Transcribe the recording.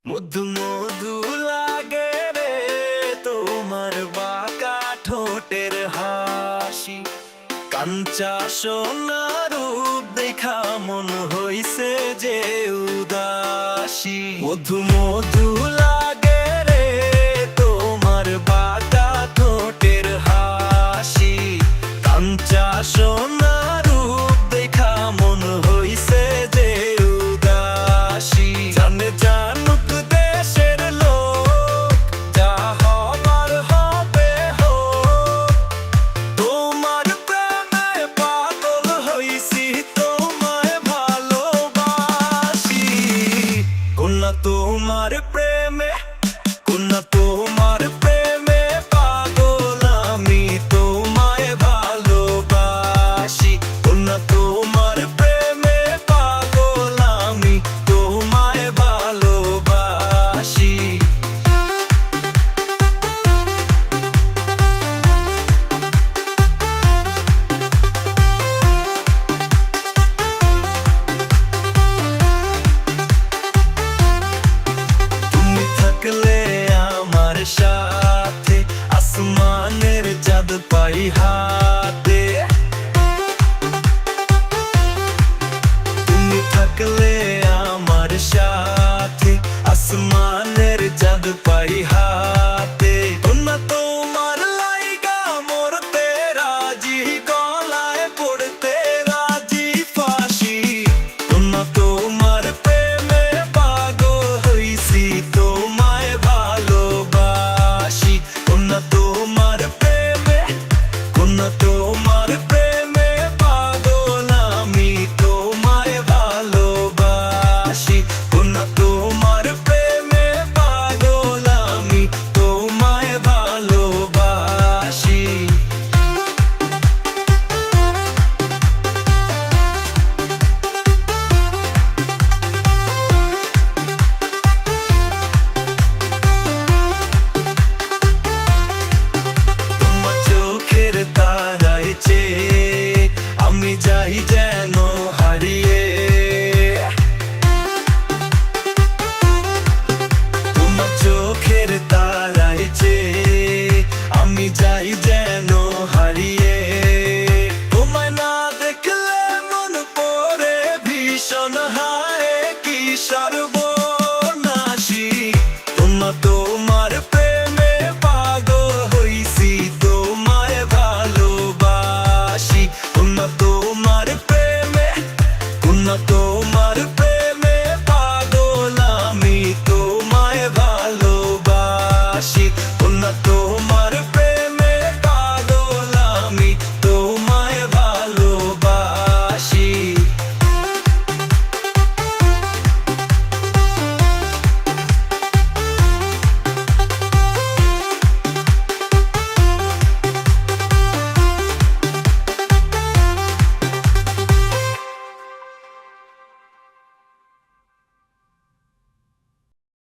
মধু মধু লাগে রে তোমার বাঁকা ঠোঁটের হাসি, কাঞ্চা সোনা রূপ দেখা মন হইছে যে উদাসী। মধু মধু লাগে রে তোমার বাঁকা ঠোঁটের হাসি, কাঞ্চা সোনা রূপ দেখা মন হইছে যে উদাসী। জানে জানুক দেশের লোক, যা হবার হবে হোক, তোমার প্রেমে পাগল হইছি, তোমায় ভালোবাসি। কন্যা তোমার প্রেমে, কন্যা তোমার প্রেমে পাগল আমি, তোমায় ভালোবাসি। কন্যা তোমার প্রেমে পাগল আমি, তোমায় ভালোবাসি। তুমি থাকলে আমার সাথে, আসমানের চাঁদ পাই হাতে। তুমি থাকলে আমার সাথে, আসমানের চাঁদ পাই হাতে। কন্যা তোমার লাইগা মরতে রাজি, গলায় পড়তে রাজি ফাঁসি। কন্যা তোমার প্রেমে পাগল হইছি, তোমায় ভালোবাসি। কন্যা তোমার প্রেমে, কন্যা তোমার প্রেমে পাগল আমি, তোমায় ভালোবাসি। কন্যা তোমার প্রেমে পাগল আমি, তোমায় ভালোবাসি। তোমার চোখের তারায় চেয়ে আমি যাই যেন হারিয়ে। তোমার চোখের তারায় চেয়ে আমি যাই যেন হারিয়ে। তোমায় না দেখলে মন পড়ে ভীষণ, হায় কি সর্ব